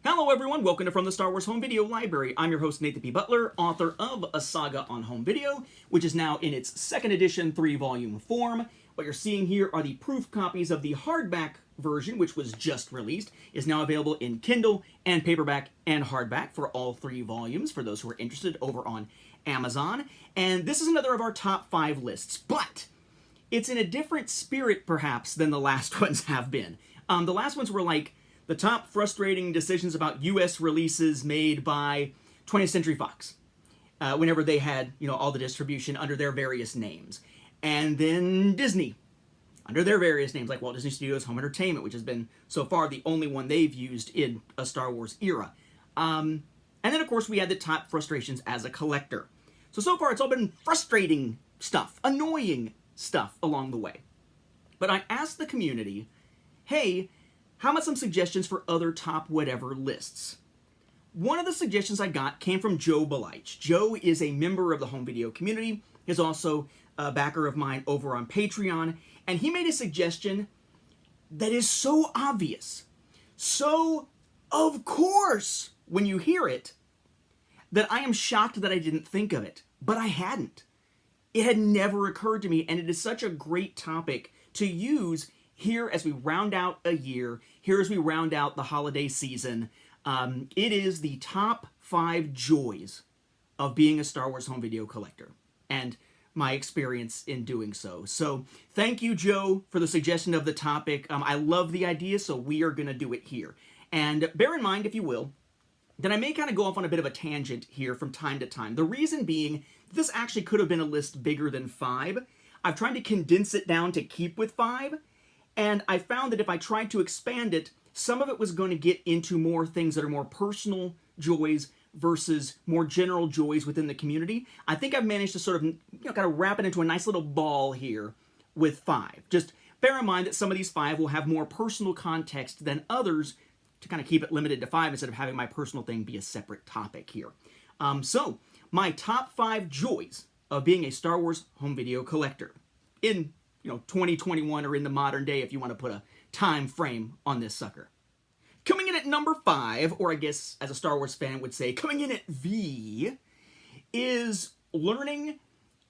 Hello everyone, welcome to From the Star Wars Home Video Library. I'm your host Nathan P. Butler, author of A Saga on Home Video, which is now in its second edition 3-volume form. What you're seeing here are the proof copies of the hardback version, which was just released, is now available in Kindle and paperback and hardback for all 3 volumes for those who are interested over on Amazon. And this is another of our top 5 lists, but it's in a different spirit perhaps than the last ones have been. The last ones were like the top frustrating decisions about U.S. releases made by 20th Century Fox, whenever they had, all the distribution under their various names. And then Disney, under their various names, like Walt Disney Studios Home Entertainment, which has been, so far, the only one they've used in a Star Wars era. And then, of course, we had the top frustrations as a collector. So far, it's all been frustrating stuff, annoying stuff along the way. But I asked the community, hey, how about some suggestions for other top whatever lists? One of the suggestions I got came from Joe Belich. Joe is a member of the home video community. He's also a backer of mine over on Patreon. And he made a suggestion that is so obvious, so of course when you hear it, that I am shocked that I didn't think of it. But I hadn't. It had never occurred to me, and it is such a great topic to use here as we round out a year, here as we round out the holiday season. It is the top 5 joys of being a Star Wars home video collector, and my experience in doing so. So thank you, Joe, for the suggestion of the topic. I love the idea, so we are going to do it here. And bear in mind, if you will, that I may kind of go off on a bit of a tangent here from time to time. The reason being, this actually could have been a list bigger than 5. I've tried to condense it down to keep with 5, and I found that if I tried to expand it, some of it was going to get into more things that are more personal joys versus more general joys within the community. I think I've managed to sort of, kind of wrap it into a nice little ball here with 5. Just bear in mind that some of these 5 will have more personal context than others to kind of keep it limited to 5 instead of having my personal thing be a separate topic here. So, my top 5 joys of being a Star Wars home video collector in 2021 or in the modern day if you want to put a time frame on this sucker. Coming in at number 5, or I guess as a Star Wars fan would say, coming in at V, is learning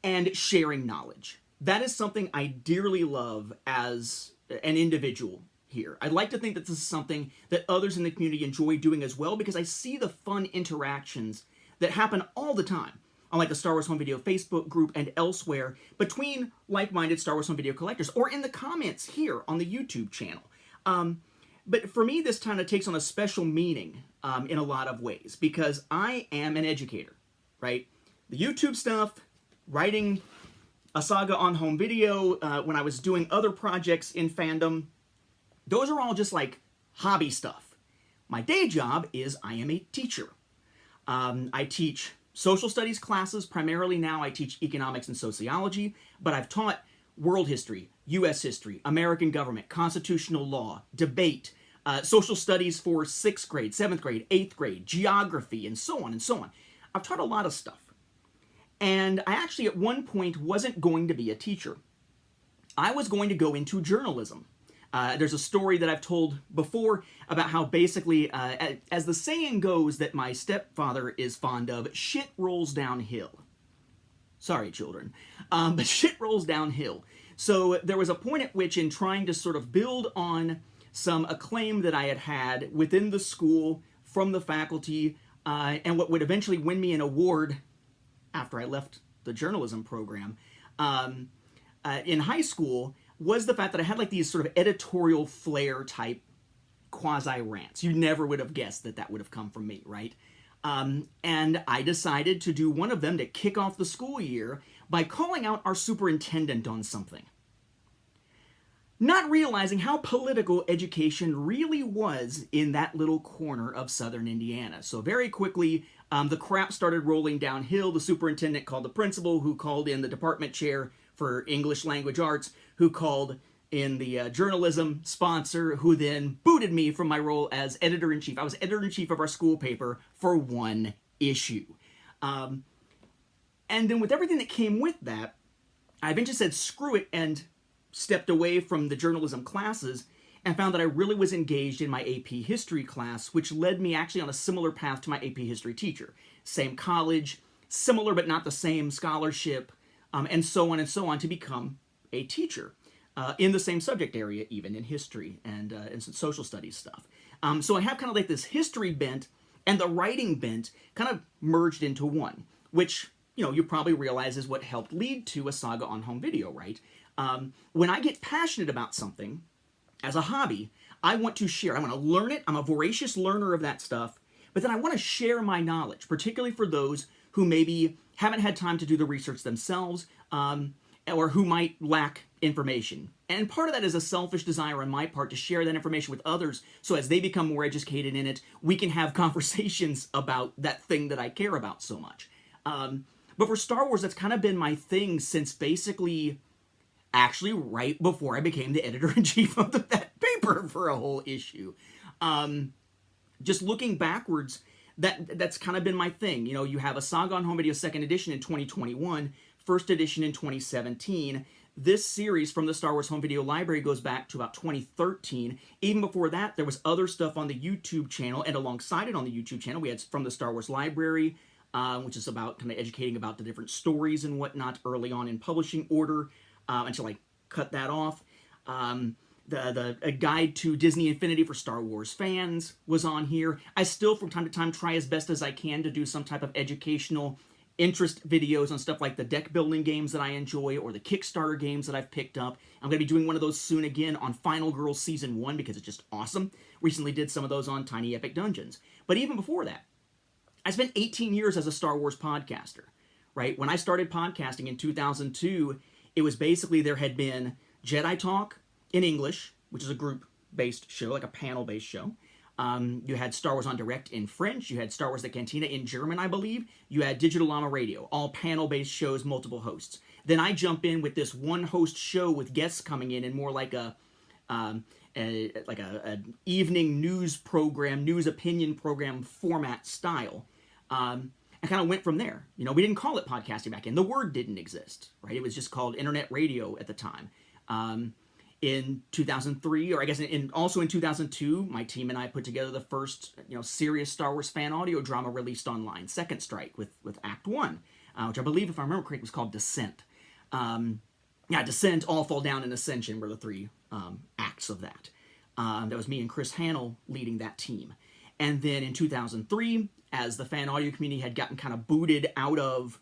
and sharing knowledge. That is something I dearly love as an individual here. I'd like to think that this is something that others in the community enjoy doing as well, because I see the fun interactions that happen all the time on like the Star Wars Home Video Facebook group and elsewhere between like-minded Star Wars Home Video collectors, or in the comments here on the YouTube channel. But for me, this kind of takes on a special meaning in a lot of ways, because I am an educator, right? The YouTube stuff, writing A Saga on Home Video, when I was doing other projects in fandom, those are all just like hobby stuff. My day job is I am a teacher. I teach social studies classes. Primarily now I teach economics and sociology, but I've taught world history, U.S. history, American government, constitutional law, debate, social studies for 6th grade, 7th grade, 8th grade, geography, and so on and so on. I've taught a lot of stuff. And I actually at one point wasn't going to be a teacher. I was going to go into journalism. There's a story that I've told before about how basically, as the saying goes that my stepfather is fond of, shit rolls downhill. Sorry, children. But shit rolls downhill. So there was a point at which, in trying to sort of build on some acclaim that I had had within the school, from the faculty, and what would eventually win me an award after I left the journalism program, in high school, was the fact that I had like these sort of editorial flair type quasi-rants. You never would have guessed that that would have come from me, right? And I decided to do one of them to kick off the school year by calling out our superintendent on something. Not realizing how political education really was in that little corner of southern Indiana. So very quickly, the crap started rolling downhill. The superintendent called the principal, who called in the department chair for English language arts, who called in the journalism sponsor, who then booted me from my role as editor-in-chief. I was editor-in-chief of our school paper for 1 issue. And then with everything that came with that, I eventually said screw it and stepped away from the journalism classes and found that I really was engaged in my AP history class, which led me actually on a similar path to my AP history teacher. Same college, similar but not the same scholarship, and so on to become a teacher in the same subject area, even in history and some social studies stuff. So I have kind of like this history bent and the writing bent kind of merged into one, which, you probably realize is what helped lead to a Saga on Home Video, right? When I get passionate about something as a hobby, I want to share. I want to learn it. I'm a voracious learner of that stuff, but then I want to share my knowledge, particularly for those who maybe haven't had time to do the research themselves, or who might lack information. And part of that is a selfish desire on my part to share that information with others, so as they become more educated in it, we can have conversations about that thing that I care about so much. But for Star Wars, that's kind of been my thing since basically, actually right before I became the editor-in-chief of that paper for a whole issue. Just looking backwards, that's kind of been my thing. You have a Saga on Home Video 2nd edition in 2021, 1st edition in 2017. This series from the Star Wars Home Video Library goes back to about 2013. Even before that, there was other stuff on the YouTube channel, and alongside it on the YouTube channel, we had from the Star Wars Library, which is about kind of educating about the different stories and whatnot early on in publishing order, until I cut that off. A guide to Disney Infinity for Star Wars fans was on here. I still, from time to time, try as best as I can to do some type of educational interest videos on stuff like the deck building games that I enjoy or the Kickstarter games that I've picked up. I'm going to be doing one of those soon again on Final Girls Season 1 because it's just awesome. Recently did some of those on Tiny Epic Dungeons. But even before that, I spent 18 years as a Star Wars podcaster, right? When I started podcasting in 2002, it was basically there had been Jedi Talk in English, which is a group-based show, like a panel-based show. You had Star Wars on Direct in French. You had Star Wars The Cantina in German, I believe. You had Digital Llama Radio, all panel-based shows, multiple hosts. Then I jump in with this one-host show with guests coming in and more like an evening news program, news opinion program format style. And kind of went from there. We didn't call it podcasting back then. The word didn't exist, right? It was just called internet radio at the time. In 2003, or I guess also in 2002, my team and I put together the first, serious Star Wars fan audio drama released online, Second Strike, with Act 1, which I believe, if I remember correctly, was called Descent. Descent, All Fall Down, and Ascension were the three acts of that. That was me and Chris Hannell leading that team. And then in 2003, as the fan audio community had gotten kind of booted out of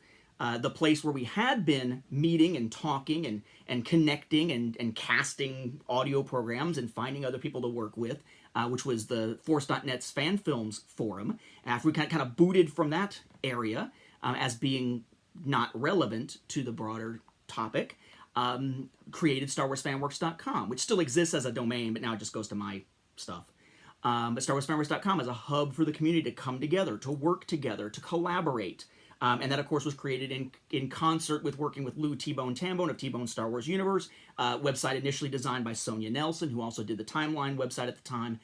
the place where we had been meeting and talking and connecting and casting audio programs and finding other people to work with, which was the Force.net's Fan Films Forum. After we kind of booted from that area as being not relevant to the broader topic, created StarWarsFanWorks.com, which still exists as a domain, but now it just goes to my stuff. But StarWarsFanWorks.com is a hub for the community to come together, to work together, to collaborate. And that, of course, was created in concert with working with Lou T-Bone Tambone of T-Bone Star Wars Universe, website initially designed by Sonia Nelson, who also did the Timeline website at the time.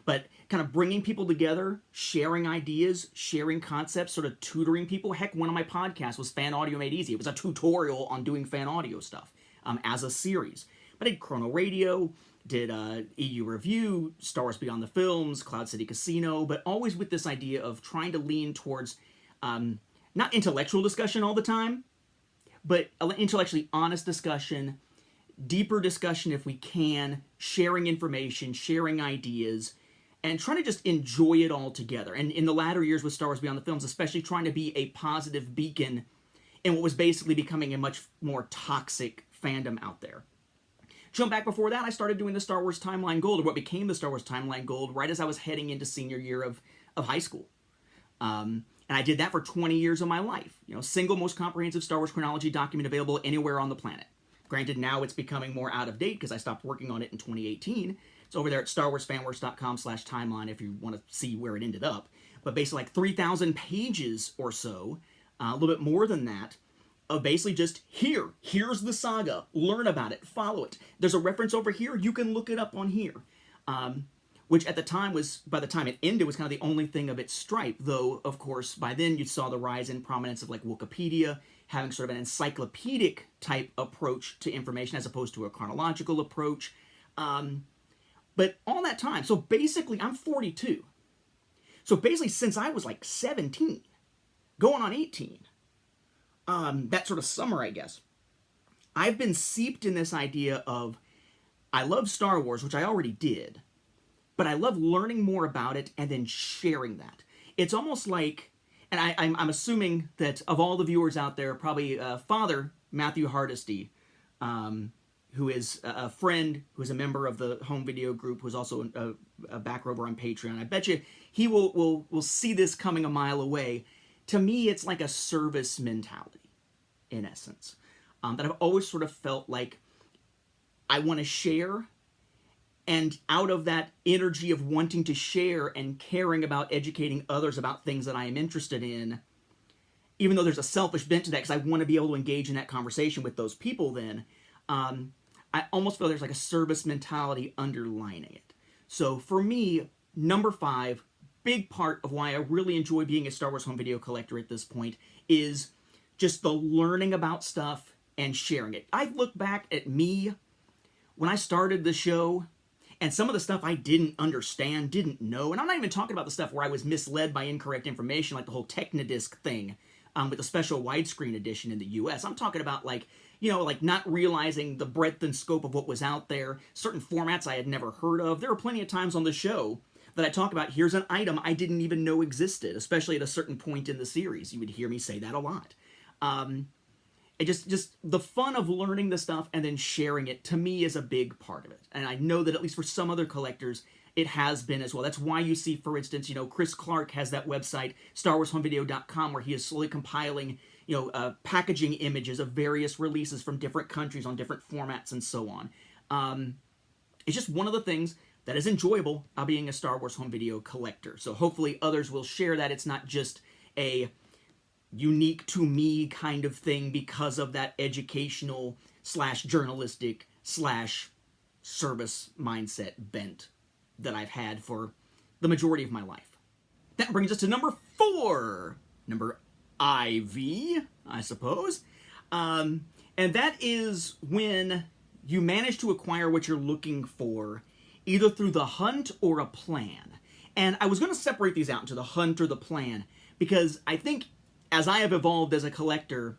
But kind of bringing people together, sharing ideas, sharing concepts, sort of tutoring people. Heck, one of my podcasts was Fan Audio Made Easy. It was a tutorial on doing fan audio stuff as a series. But I did Chrono Radio, did EU Review, Star Wars Beyond the Films, Cloud City Casino, but always with this idea of trying to lean towards not intellectual discussion all the time, but intellectually honest discussion, deeper discussion if we can, sharing information, sharing ideas, and trying to just enjoy it all together. And in the latter years with Star Wars Beyond the Films, especially trying to be a positive beacon in what was basically becoming a much more toxic fandom out there. Jump back before that, I started doing the Star Wars Timeline Gold, or what became the Star Wars Timeline Gold, right as I was heading into senior year of high school. And I did that for 20 years of my life. Single most comprehensive Star Wars chronology document available anywhere on the planet. Granted, now it's becoming more out of date because I stopped working on it in 2018. It's over there at StarWarsFanWorks.com/timeline if you want to see where it ended up. But basically like 3,000 pages or so, a little bit more than that, of basically just here's the saga, learn about it, follow it. There's a reference over here, you can look it up on here. Which at the time was, by the time it ended, was kind of the only thing of its stripe, though, of course, by then you saw the rise in prominence of like Wikipedia, having sort of an encyclopedic type approach to information as opposed to a chronological approach. But all that time, so basically I'm 42. So basically since I was like 17, going on 18, that sort of summer, I guess, I've been seeped in this idea of, I love Star Wars, which I already did, but I love learning more about it and then sharing that. It's almost like, and I'm assuming that of all the viewers out there, probably Father Matthew Hardesty, who is a friend, who is a member of the home video group, who is also a back rower on Patreon. I bet you he will see this coming a mile away. To me, it's like a service mentality, in essence, that I've always sort of felt like I want to share, and out of that energy of wanting to share and caring about educating others about things that I am interested in, even though there's a selfish bent to that because I want to be able to engage in that conversation with those people then, I almost feel there's like a service mentality underlining it. So for me, number 5, big part of why I really enjoy being a Star Wars home video collector at this point is just the learning about stuff and sharing it. I look back at me when I started the show and some of the stuff I didn't understand, didn't know, and I'm not even talking about the stuff where I was misled by incorrect information, like the whole Technodisc thing with the special widescreen edition in the US. I'm talking about like not realizing the breadth and scope of what was out there, certain formats I had never heard of. There were plenty of times on the show that I talk about, here's an item I didn't even know existed, especially at a certain point in the series. You would hear me say that a lot. It just the fun of learning the stuff and then sharing it, to me, is a big part of it. And I know that at least for some other collectors, it has been as well. That's why you see, for instance, Chris Clark has that website, StarWarsHomeVideo.com, where he is slowly compiling packaging images of various releases from different countries on different formats and so on. It's just one of the things that is enjoyable about being a Star Wars home video collector. So hopefully others will share that. It's not just a unique to me kind of thing because of that educational / journalistic / service mindset bent that I've had for the majority of my life. That brings us to number 4. Number IV, I suppose. And that is when you manage to acquire what you're looking for, either through the hunt or a plan. And I was going to separate these out into the hunt or the plan, because I think as I have evolved as a collector,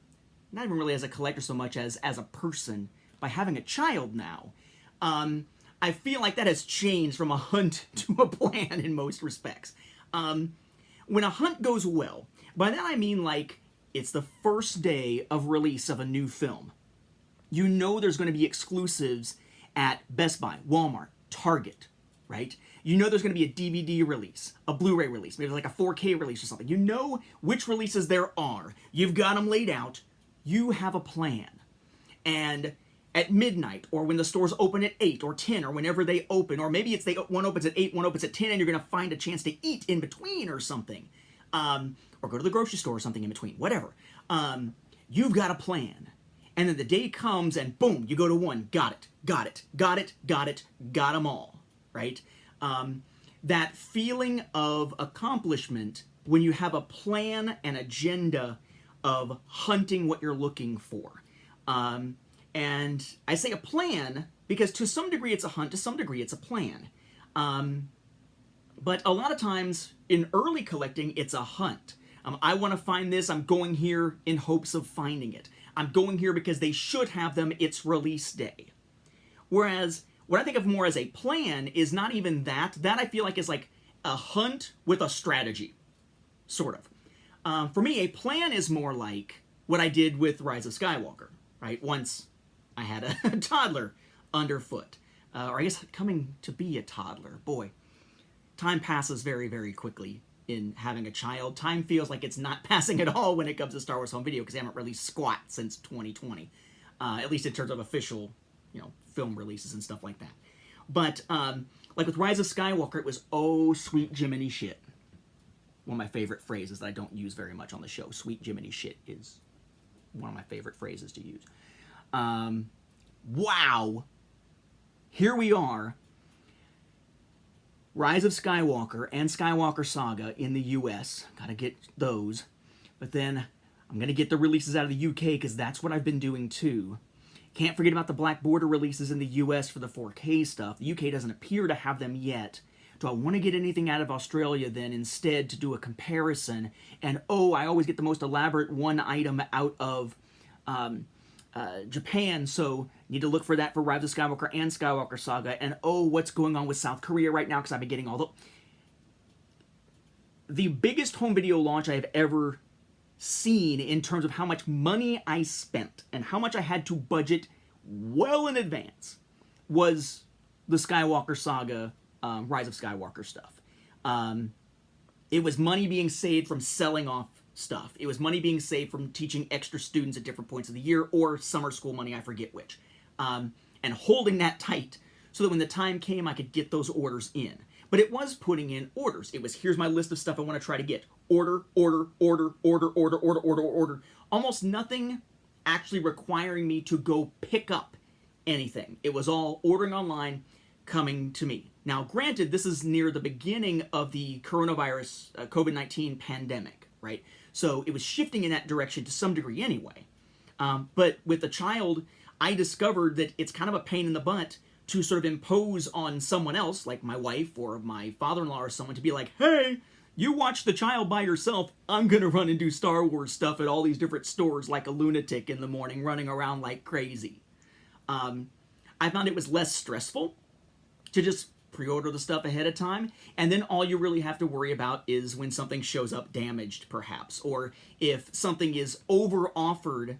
not even really as a collector so much as a person, by having a child now, I feel like that has changed from a hunt to a plan in most respects. When a hunt goes well, by that I mean like it's the first day of release of a new film. You know there's going to be exclusives at Best Buy, Walmart, Target, right? You know there's going to be a DVD release, a Blu-ray release, maybe like a 4K release or something. You know which releases there are. You've got them laid out. You have a plan. And at midnight, or when the stores open at 8 or 10, or whenever they open, or maybe it's one opens at 8, one opens at 10, and you're going to find a chance to eat in between or something. Or go to the grocery store or something in between, whatever. You've got a plan. And then the day comes and boom, you go to one, got them all, right? That feeling of accomplishment when you have a plan and agenda of hunting what you're looking for. And I say a plan because to some degree it's a hunt, to some degree it's a plan. But a lot of times in early collecting, it's a hunt. I want to find this, I'm going here in hopes of finding it. I'm going here because they should have them, it's release day. Whereas what I think of more as a plan is not even that. That I feel like is like a hunt with a strategy, sort of. For me, a plan is more like what I did with Rise of Skywalker, right? Once I had a toddler underfoot. Or I guess coming to be a toddler. Boy, time passes very, very quickly in having a child. Time feels like it's not passing at all when it comes to Star Wars home video because they haven't released squat since 2020. At least in terms of official, film releases and stuff like that. But like with Rise of Skywalker, it was oh sweet Jiminy shit. One of my favorite phrases that I don't use very much on the show. Sweet Jiminy shit is one of my favorite phrases to use. Wow. Here we are. Rise of Skywalker and Skywalker Saga in the US. Gotta get those. But then I'm gonna get the releases out of the UK because that's what I've been doing too. Can't forget about the Black Border releases in the US for the 4K stuff. The UK doesn't appear to have them yet. Do I want to get anything out of Australia then instead to do a comparison? And oh, I always get the most elaborate one item out of Japan, so need to look for that for Rise of Skywalker and Skywalker Saga. And oh, what's going on with South Korea right now, because I've been getting all the biggest home video launch I have ever seen in terms of how much money I spent and how much I had to budget well in advance was the Skywalker Saga, Rise of Skywalker stuff. It was money being saved from selling off stuff. It was money being saved from teaching extra students at different points of the year, or summer school money, I forget which. And holding that tight so that when the time came, I could get those orders in. But it was putting in orders. It was, here's my list of stuff I want to try to get. Order, order, order, order, order, order, order, order. Almost nothing actually requiring me to go pick up anything. It was all ordering online, coming to me. Now, granted, this is near the beginning of the coronavirus, COVID-19 pandemic, right? So it was shifting in that direction to some degree anyway. But with a child, I discovered that it's kind of a pain in the butt to sort of impose on someone else, like my wife or my father-in-law or someone, to be like, hey, you watch the child by yourself. I'm going to run and do Star Wars stuff at all these different stores like a lunatic in the morning, running around like crazy. I found it was less stressful to just pre-order the stuff ahead of time, and then all you really have to worry about is when something shows up damaged, perhaps, or if something is over-offered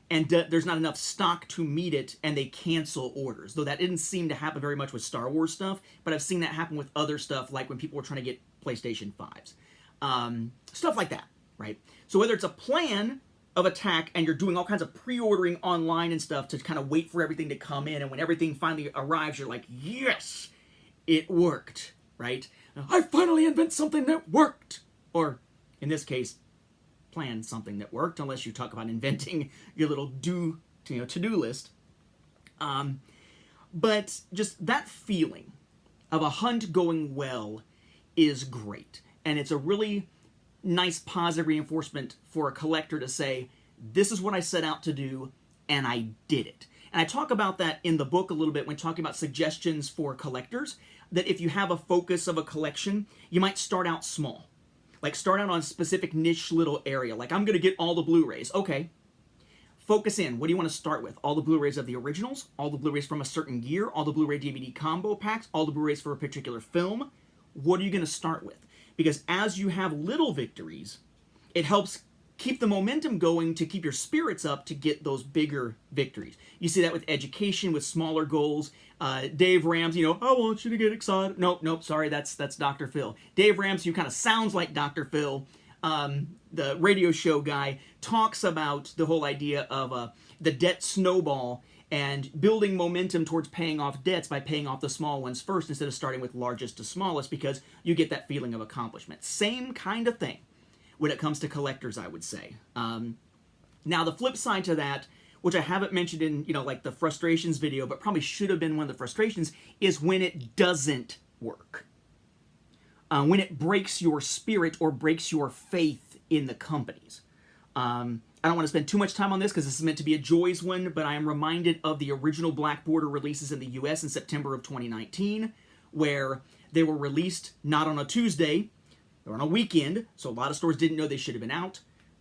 and there's not enough stock to meet it, and they cancel orders. Though that didn't seem to happen very much with Star Wars stuff, but I've seen that happen with other stuff, like when people were trying to get PlayStation 5s. Stuff like that, right? So whether it's a plan of attack and you're doing all kinds of pre-ordering online and stuff to kind of wait for everything to come in, and when everything finally arrives, you're like, yes, it worked, right? I finally invent something that worked! Or, in this case, plan something that worked, unless you talk about inventing your little to-do list. But just that feeling of a hunt going well is great. And it's a really nice positive reinforcement for a collector to say, this is what I set out to do, and I did it. And I talk about that in the book a little bit when talking about suggestions for collectors, that if you have a focus of a collection, you might start out small. Like, start out on a specific niche little area. Like, I'm going to get all the Blu-rays. Okay. Focus in. What do you want to start with? All the Blu-rays of the originals? All the Blu-rays from a certain year? All the Blu-ray DVD combo packs? All the Blu-rays for a particular film? What are you going to start with? Because as you have little victories, it helps keep the momentum going to keep your spirits up to get those bigger victories. You see that with education, with smaller goals. Dave Ramsey, I want you to get excited. Nope, sorry, that's Dr. Phil. Dave Ramsey, who kind of sounds like Dr. Phil, the radio show guy, talks about the whole idea of the debt snowball and building momentum towards paying off debts by paying off the small ones first instead of starting with largest to smallest, because you get that feeling of accomplishment. Same kind of thing when it comes to collectors, I would say. Now, the flip side to that, which I haven't mentioned in, like the frustrations video, but probably should have been one of the frustrations, is when it doesn't work. When it breaks your spirit or breaks your faith in the companies. I don't want to spend too much time on this because this is meant to be a joys one, but I am reminded of the original Black Border releases in the US in September of 2019, where they were released not on a Tuesday, they were on a weekend, so a lot of stores didn't know they should have been out.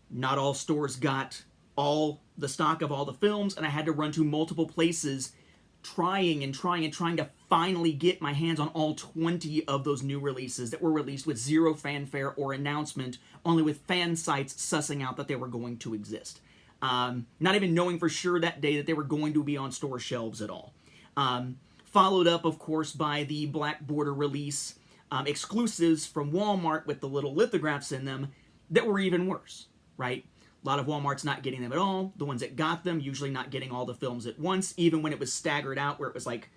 Not all stores got all the stock of all the films, and I had to run to multiple places trying to finally get my hands on all 20 of those new releases that were released with zero fanfare or announcement, only with fan sites sussing out that they were going to exist. Not even knowing for sure that day that they were going to be on store shelves at all. Followed up, of course, by the Black Border release exclusives from Walmart with the little lithographs in them that were even worse, right? A lot of Walmart's not getting them at all. The ones that got them usually not getting all the films at once, even when it was staggered out, where it was like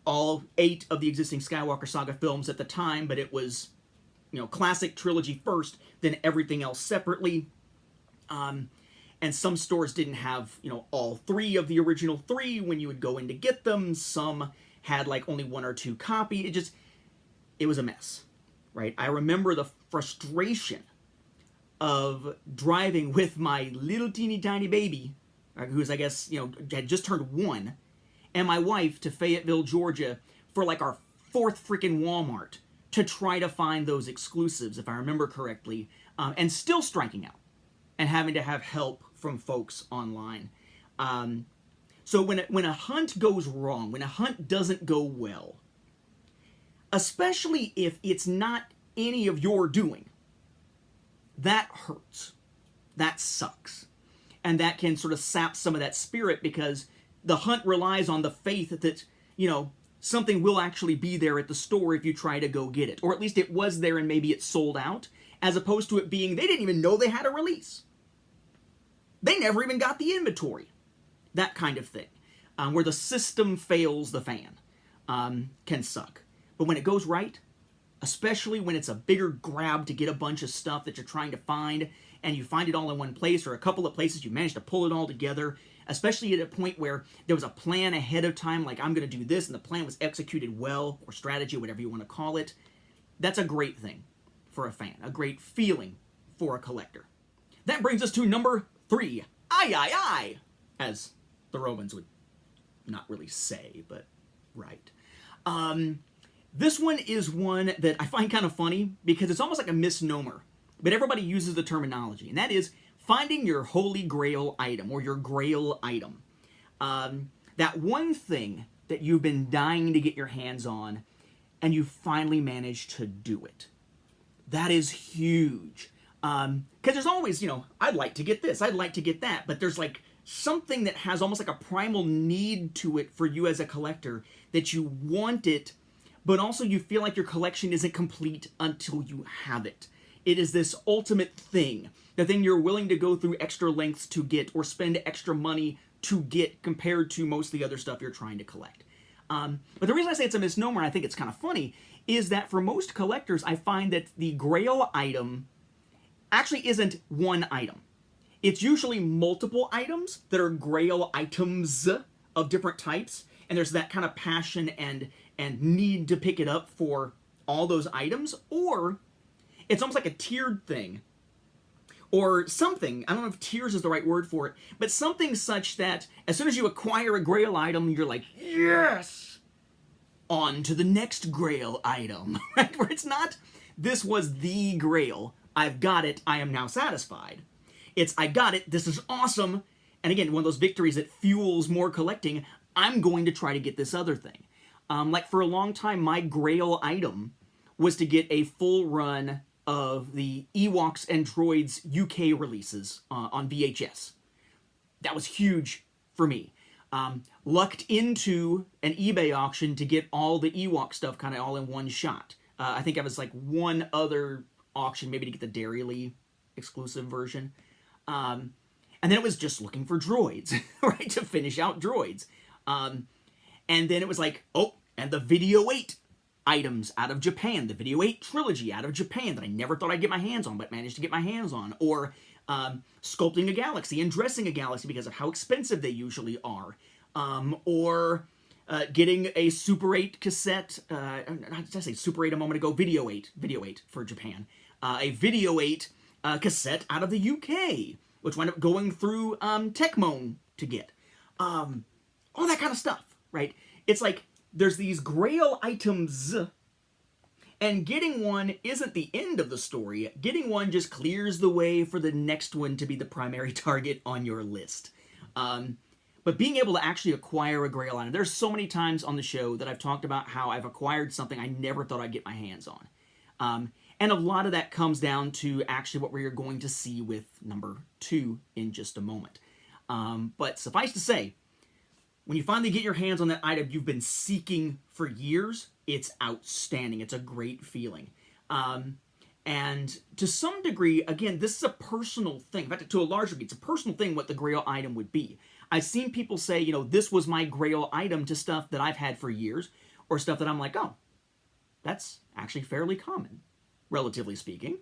all 8 of the existing Skywalker Saga films at the time, but it was, classic trilogy first, then everything else separately. And some stores didn't have, all 3 of the original 3 when you would go in to get them. Some had like only 1 or 2 copy. It was a mess, right? I remember the frustration of driving with my little teeny tiny baby who's, I guess, had just turned 1, and my wife to Fayetteville, Georgia, for like our 4th freaking Walmart to try to find those exclusives, if I remember correctly, and still striking out and having to have help from folks online. So when a hunt goes wrong, when a hunt doesn't go well, especially if it's not any of your doing, that hurts. That sucks. And that can sort of sap some of that spirit, because the hunt relies on the faith that, something will actually be there at the store if you try to go get it. Or at least it was there and maybe it's sold out, as opposed to it being they didn't even know they had a release. They never even got the inventory. That kind of thing. Where the system fails the fan can suck. But when it goes right, especially when it's a bigger grab to get a bunch of stuff that you're trying to find, and you find it all in one place, or a couple of places you manage to pull it all together, especially at a point where there was a plan ahead of time, like I'm going to do this, and the plan was executed well, or strategy, whatever you want to call it, that's a great thing for a fan, a great feeling for a collector. That brings us to number 3. Aye, as the Romans would not really say, but right. This one is one that I find kind of funny, because it's almost like a misnomer, but everybody uses the terminology, and that is finding your holy grail item, or your grail item. That one thing that you've been dying to get your hands on, and you finally managed to do it. That is huge. Because there's always, I'd like to get this, I'd like to get that, but there's like something that has almost like a primal need to it for you as a collector, that you want it, but also you feel like your collection isn't complete until you have it. It is this ultimate thing, the thing you're willing to go through extra lengths to get, or spend extra money to get, compared to most of the other stuff you're trying to collect. But the reason I say it's a misnomer, and I think it's kind of funny, is that for most collectors, I find that the grail item actually isn't one item. It's usually multiple items that are grail items of different types, and there's that kind of passion and need to pick it up for all those items, or it's almost like a tiered thing, or something. I don't know if tiers is the right word for it, but something such that as soon as you acquire a grail item, you're like, yes, on to the next grail item, right? Where it's not, this was the grail, I've got it, I am now satisfied. It's, I got it, this is awesome, and again, one of those victories that fuels more collecting, I'm going to try to get this other thing. Like for a long time, my grail item was to get a full run of the Ewoks and Droids UK releases on VHS. That was huge for me. Lucked into an eBay auction to get all the Ewok stuff kind of all in one shot. I think I was like one other auction, maybe to get the Dairy Lee exclusive version. And then it was just looking for droids, right, to finish out droids. And then it was like, oh, and the Video 8 items out of Japan, the Video 8 trilogy out of Japan that I never thought I'd get my hands on, but managed to get my hands on. Or sculpting a galaxy and dressing a galaxy because of how expensive they usually are. Or getting a Super 8 cassette, did I say Super 8 a moment ago? Video 8 for Japan. A Video 8 cassette out of the UK, which wound up going through Tecmone to get. All that kind of stuff, right? It's like, there's these grail items, and getting one isn't the end of the story. Getting one just clears the way for the next one to be the primary target on your list. But being able to actually acquire a grail item, there's so many times on the show that I've talked about how I've acquired something I never thought I'd get my hands on. And a lot of that comes down to actually what we're going to see with number 2 in just a moment. But suffice to say, when you finally get your hands on that item you've been seeking for years, it's outstanding. It's a great feeling. And to some degree, again, this is a personal thing. In fact, to a large degree, it's a personal thing what the grail item would be. I've seen people say, this was my grail item to stuff that I've had for years, or stuff that I'm like, oh, that's actually fairly common, relatively speaking.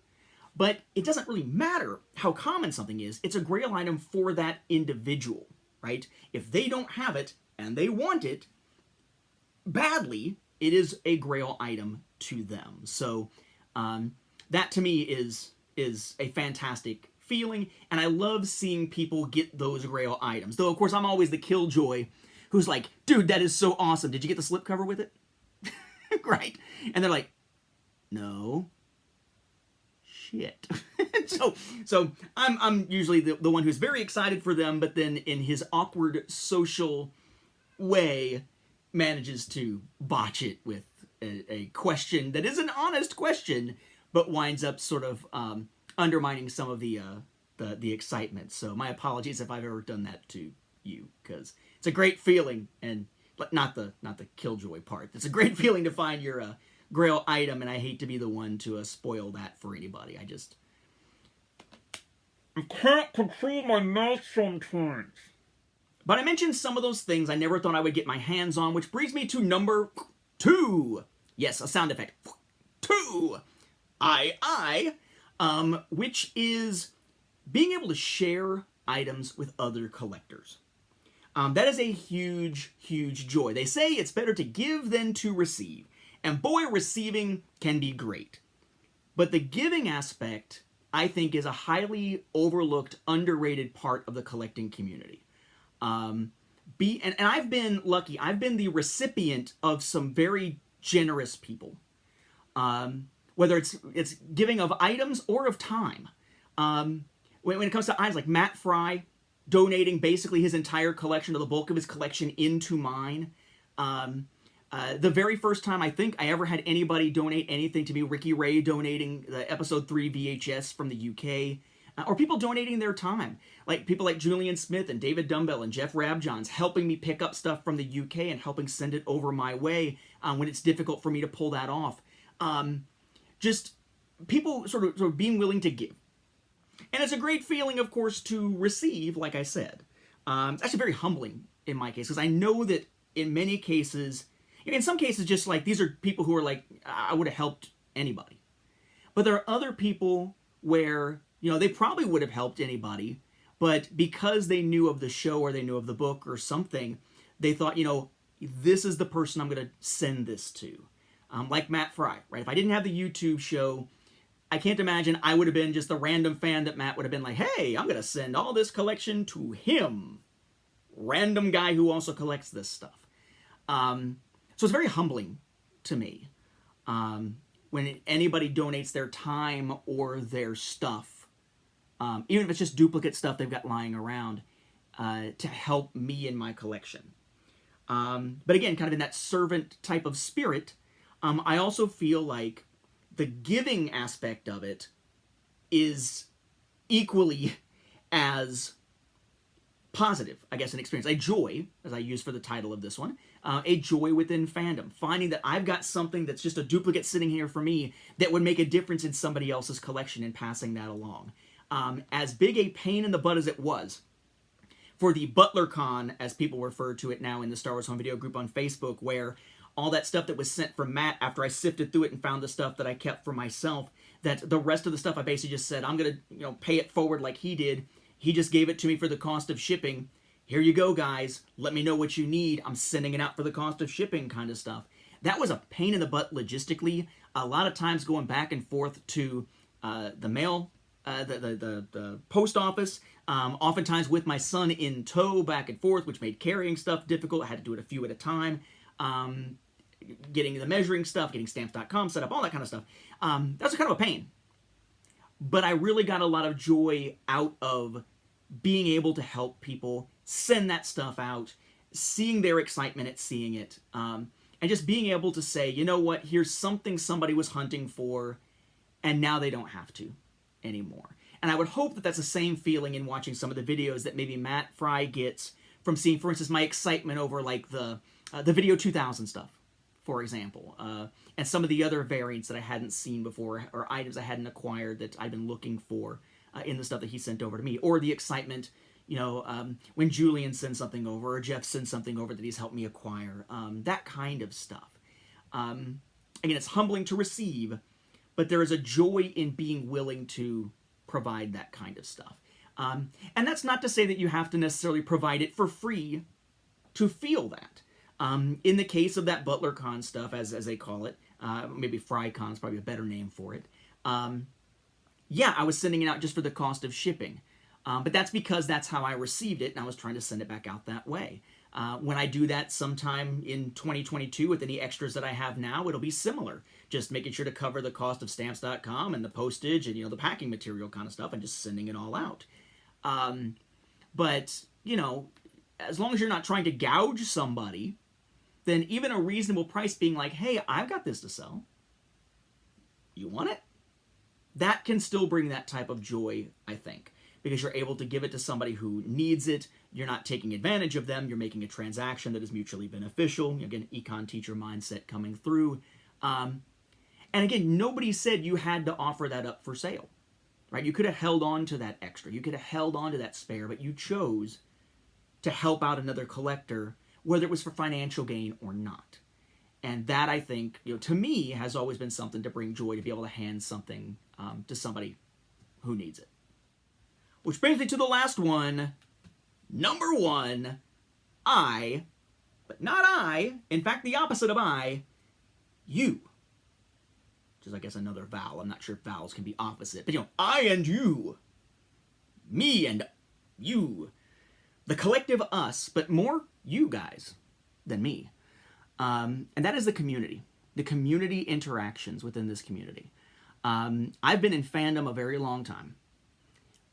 But it doesn't really matter how common something is. It's a grail item for that individual, right? If they don't have it and they want it badly, it is a grail item to them. So that to me is a fantastic feeling, and I love seeing people get those Grail items. Though, of course, I'm always the killjoy who's like, dude, that is so awesome. Did you get the slipcover with it? Right? And they're like, no. Shit. so I'm usually the one who's very excited for them, but then in his awkward social way manages to botch it with a question that is an honest question, but winds up sort of undermining some of the excitement. So my apologies if I've ever done that to you, because it's a great feeling, and not the killjoy part. It's a great feeling to find your Grail item, and I hate to be the one to spoil that for anybody. I can't control my mouth sometimes. But I mentioned some of those things I never thought I would get my hands on, which brings me to number 2. Yes, a sound effect. 2. Which is being able to share items with other collectors. That is a huge, huge joy. They say it's better to give than to receive. And boy, receiving can be great. But the giving aspect, I think, is a highly overlooked, underrated part of the collecting community. And I've been lucky. I've been the recipient of some very generous people. Whether it's giving of items or of time. When it comes to items like Matt Fry donating basically his entire collection, or the bulk of his collection, into mine. The very first time I think I ever had anybody donate anything to me, Ricky Ray donating the episode 3 VHS from the UK, or people donating their time, like people like Julian Smith and David Dumbbell and Jeff Rabjohns helping me pick up stuff from the UK and helping send it over my way when it's difficult for me to pull that off. Just people sort of being willing to give. And it's a great feeling, of course, to receive, like I said. It's actually very humbling in my case, because I know that in many cases, in some cases, just like these are people who are like, I would have helped anybody. But there are other people where, they probably would have helped anybody, but because they knew of the show or they knew of the book or something, they thought, this is the person I'm going to send this to. Like Matt Fry, right? If I didn't have the YouTube show, I can't imagine I would have been just the random fan that Matt would have been like, hey, I'm going to send all this collection to him. Random guy who also collects this stuff. So it's very humbling to me when anybody donates their time or their stuff, even if it's just duplicate stuff they've got lying around, to help me in my collection. But again, kind of in that servant type of spirit, I also feel like the giving aspect of it is equally as positive, I guess, an experience. A joy, as I use for the title of this one, a joy within fandom. Finding that I've got something that's just a duplicate sitting here for me that would make a difference in somebody else's collection and passing that along. As big a pain in the butt as it was for the Butler Con, as people refer to it now in the Star Wars Home Video group on Facebook, where all that stuff that was sent from Matt after I sifted through it and found the stuff that I kept for myself, that the rest of the stuff I basically just said, I'm going to pay it forward like he did. He just gave it to me for the cost of shipping. Here you go, guys. Let me know what you need. I'm sending it out for the cost of shipping kind of stuff. That was a pain in the butt logistically. A lot of times going back and forth to the mail, the post office, oftentimes with my son in tow back and forth, which made carrying stuff difficult. I had to do it a few at a time. Getting the measuring stuff, getting stamps.com set up, all that kind of stuff. That's kind of a pain. But I really got a lot of joy out of being able to help people send that stuff out, seeing their excitement at seeing it, and just being able to say, you know what, here's something somebody was hunting for, and now they don't have to anymore. And I would hope that that's the same feeling in watching some of the videos that maybe Matt Fry gets from seeing, for instance, my excitement over like the Video 2000 stuff, for example, and some of the other variants that I hadn't seen before, or items I hadn't acquired that I've been looking for in the stuff that he sent over to me, or the excitement, when Julian sends something over, or Jeff sends something over that he's helped me acquire, that kind of stuff. Again, it's humbling to receive, but there is a joy in being willing to provide that kind of stuff. And that's not to say that you have to necessarily provide it for free to feel that. In the case of that ButlerCon stuff, as they call it, maybe FryCon is probably a better name for it, yeah, I was sending it out just for the cost of shipping. But that's because that's how I received it, and I was trying to send it back out that way. When I do that sometime in 2022 with any extras that I have now, it'll be similar. Just making sure to cover the cost of stamps.com and the postage and, the packing material kind of stuff, and just sending it all out. But, as long as you're not trying to gouge somebody, then even a reasonable price being like, hey, I've got this to sell. You want it? That can still bring that type of joy, I think, because you're able to give it to somebody who needs it. You're not taking advantage of them. You're making a transaction that is mutually beneficial. Again, econ teacher mindset coming through. And again, nobody said you had to offer that up for sale, right? You could have held on to that extra. You could have held on to that spare, but you chose to help out another collector, whether it was for financial gain or not. And that, I think, to me, has always been something to bring joy, to be able to hand something to somebody who needs it. Which brings me to the last one. Number one, but not I, in fact, the opposite of you. Which is, I guess, another vowel. I'm not sure if vowels can be opposite. But, I and you. Me and you. The collective us, but more you guys than me. And that is the community interactions within this community. I've been in fandom a very long time.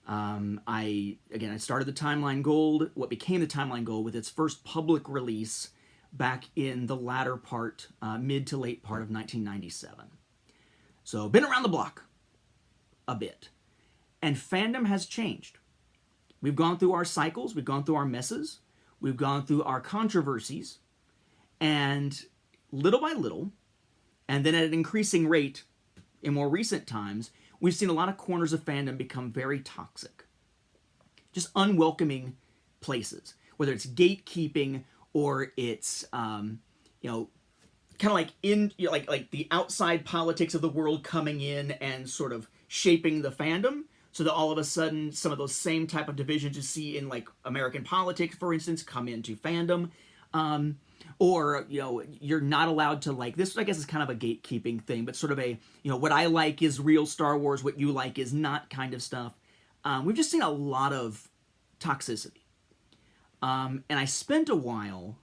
I started the Timeline Gold, what became the Timeline Gold, with its first public release back in the latter part, mid to late part of 1997. So, been around the block a bit. And fandom has changed. We've gone through our cycles, we've gone through our messes, we've gone through our controversies, and little by little, and then at an increasing rate in more recent times, we've seen a lot of corners of fandom become very toxic. Just unwelcoming places, whether it's gatekeeping or it's, kind of like like the outside politics of the world coming in and sort of shaping the fandom, so that all of a sudden some of those same type of divisions you see in like American politics, for instance, come into fandom. Or, you're not allowed to like this. I guess is kind of a gatekeeping thing, but sort of a, what I like is real Star Wars, what you like is not kind of stuff. We've just seen a lot of toxicity. And I spent a while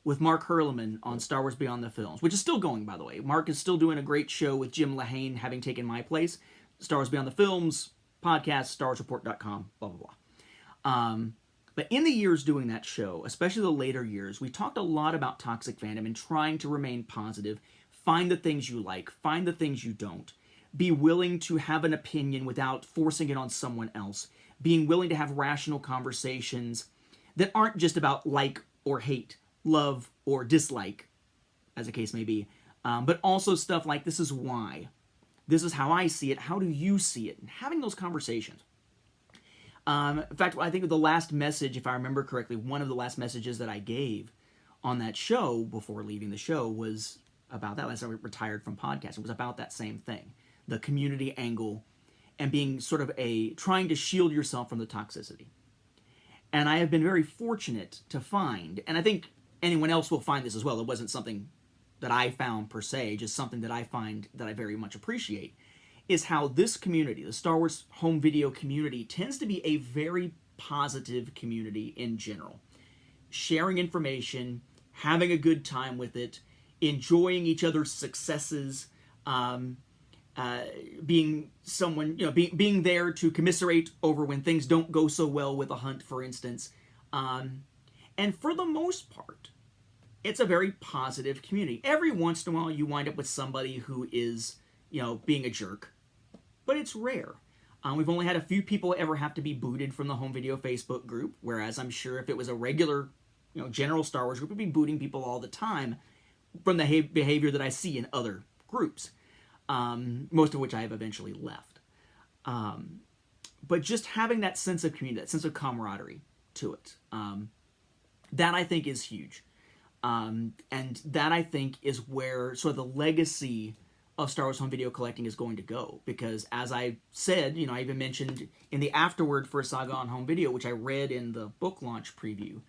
with Mark Hurleman on Star Wars Beyond the Films, which is still going, by the way. Mark is still doing a great show with Jim Lahane, having taken my place. Star Wars Beyond the Films, podcast, StarWarsReport.com, blah, blah, blah. But in the years doing that show, especially the later years, we talked a lot about toxic fandom and trying to remain positive, find the things you like, find the things you don't, be willing to have an opinion without forcing it on someone else, being willing to have rational conversations that aren't just about like or hate, love or dislike, as the case may be, but also stuff like, this is why, this is how I see it, how do you see it, and having those conversations. In fact, I think the last message, if I remember correctly, one of the last messages that I gave on that show before leaving the show was about that. Last time I retired from podcasting, was about that same thing, the community angle, and being sort of trying to shield yourself from the toxicity. And I have been very fortunate to find, and I think anyone else will find this as well. It wasn't something that I found per se, just something that I find that I very much appreciate, is how this community, the Star Wars home video community, tends to be a very positive community in general. Sharing information, having a good time with it, enjoying each other's successes, being someone, being there to commiserate over when things don't go so well with a hunt, for instance. And for the most part, it's a very positive community. Every once in a while, you wind up with somebody who is, being a jerk. But it's rare. We've only had a few people ever have to be booted from the home video Facebook group, whereas I'm sure if it was a regular, general Star Wars group, we'd be booting people all the time from the behavior that I see in other groups, most of which I have eventually left. But just having that sense of community, that sense of camaraderie to it, that I think is huge. And that I think is where sort of the legacy of Star Wars home video collecting is going to go, because as I said, I even mentioned in the afterword for SAGA on home video, which I read in the book launch preview,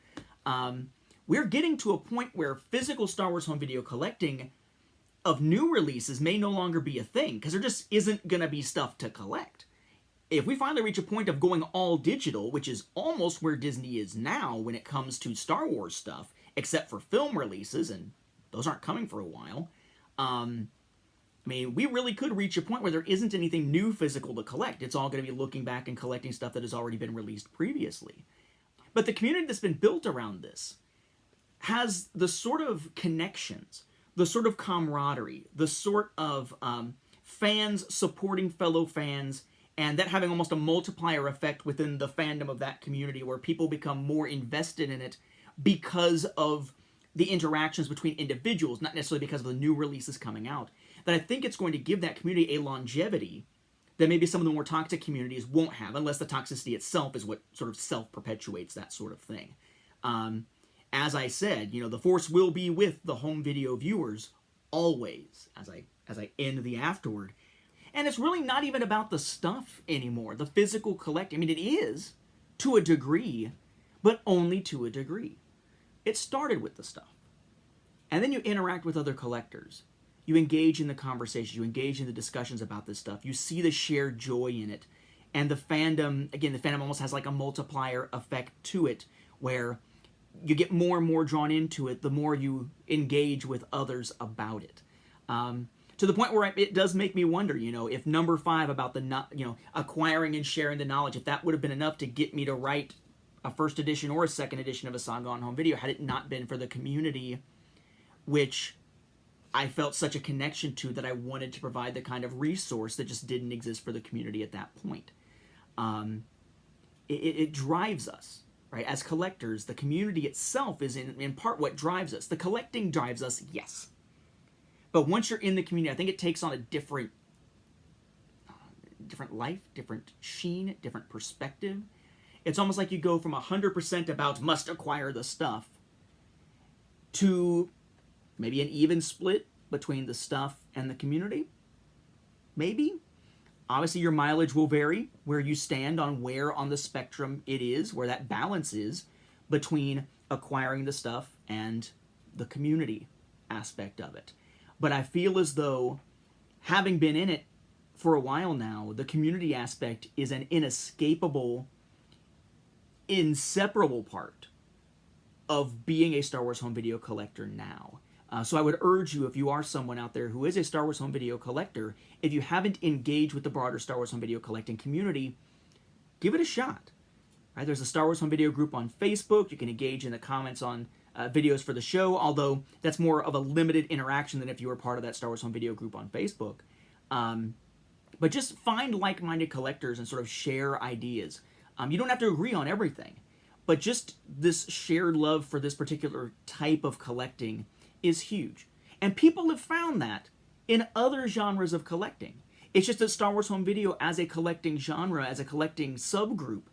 we're getting to a point where physical Star Wars home video collecting of new releases may no longer be a thing, because there just isn't going to be stuff to collect. if we finally reach a point of going all digital, which is almost where Disney is now when it comes to Star Wars stuff, except for film releases, and those aren't coming for a while, I mean, we really could reach a point where there isn't anything new physical to collect. It's all going to be looking back and collecting stuff that has already been released previously. But the community that's been built around this has the sort of connections, the sort of camaraderie, the sort of fans supporting fellow fans, and that having almost a multiplier effect within the fandom of that community where people become more invested in it because of the interactions between individuals, not necessarily because of the new releases coming out, that I think it's going to give that community a longevity that maybe some of the more toxic communities won't have, unless the toxicity itself is what sort of self-perpetuates that sort of thing. As I said, you know, the Force will be with the home video viewers always, as I end the afterword. And it's really not even about the stuff anymore, the physical collecting. I mean, it is, to a degree, but only to a degree. It started with the stuff. And then you interact with other collectors. You engage in the conversation. You engage in the discussions about this stuff. You see the shared joy in it. And the fandom, again, the fandom almost has like a multiplier effect to it, where you get more and more drawn into it the more you engage with others about it. To the point where it does make me wonder, you know, if number 5 about the, acquiring and sharing the knowledge, if that would have been enough to get me to write a first edition or a second edition of a Saga on Home Video, had it not been for the community, which I felt such a connection to, that I wanted to provide the kind of resource that just didn't exist for the community at that point. It drives us, right? As collectors, the community itself is in part what drives us. The collecting drives us, yes. But once you're in the community, I think it takes on a different life, different sheen, different perspective. It's almost like you go from 100% about must acquire the stuff to maybe an even split between the stuff and the community. Maybe. Obviously, your mileage will vary where you stand on where on the spectrum it is, where that balance is between acquiring the stuff and the community aspect of it. But I feel as though, having been in it for a while now, the community aspect is an inescapable, inseparable part of being a Star Wars home video collector now. So I would urge you, if you are someone out there who is a Star Wars home video collector, if you haven't engaged with the broader Star Wars home video collecting community, give it a shot. Right? There's a Star Wars home video group on Facebook. You can engage in the comments on videos for the show, although that's more of a limited interaction than if you were part of that Star Wars home video group on Facebook. But just find like-minded collectors and sort of share ideas. You don't have to agree on everything, but just this shared love for this particular type of collecting is huge. And people have found that in other genres of collecting. It's just that Star Wars home video as a collecting genre, as a collecting subgroup,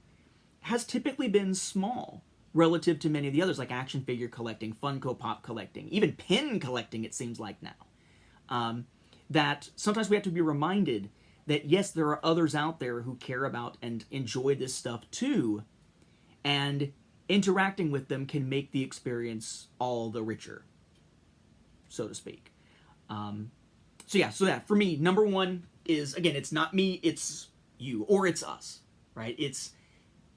has typically been small relative to many of the others, like action figure collecting, Funko Pop collecting, even pin collecting, it seems like now. That sometimes we have to be reminded that, yes, there are others out there who care about and enjoy this stuff too, and interacting with them can make the experience all the richer, so to speak. So that, for me, number 1 is, again, it's not me, it's you, or it's us, right? It's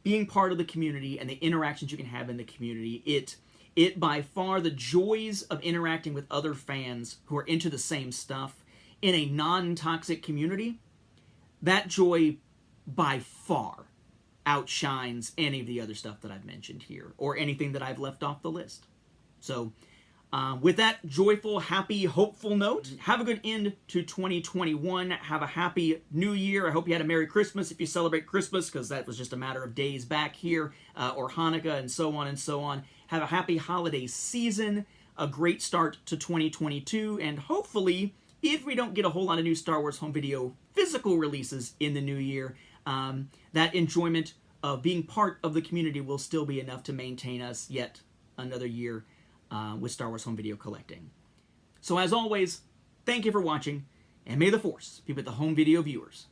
being part of the community and the interactions you can have in the community. It by far, the joys of interacting with other fans who are into the same stuff in a non-toxic community, that joy by far outshines any of the other stuff that I've mentioned here, or anything that I've left off the list. So, with that joyful, happy, hopeful note, have a good end to 2021. Have a happy new year. I hope you had a Merry Christmas if you celebrate Christmas, because that was just a matter of days back here, or Hanukkah, and so on and so on. Have a happy holiday season, a great start to 2022, and hopefully, if we don't get a whole lot of new Star Wars home video physical releases in the new year, that enjoyment of being part of the community will still be enough to maintain us yet another year with Star Wars home video collecting. So as always, thank you for watching, and may the Force be with the home video viewers.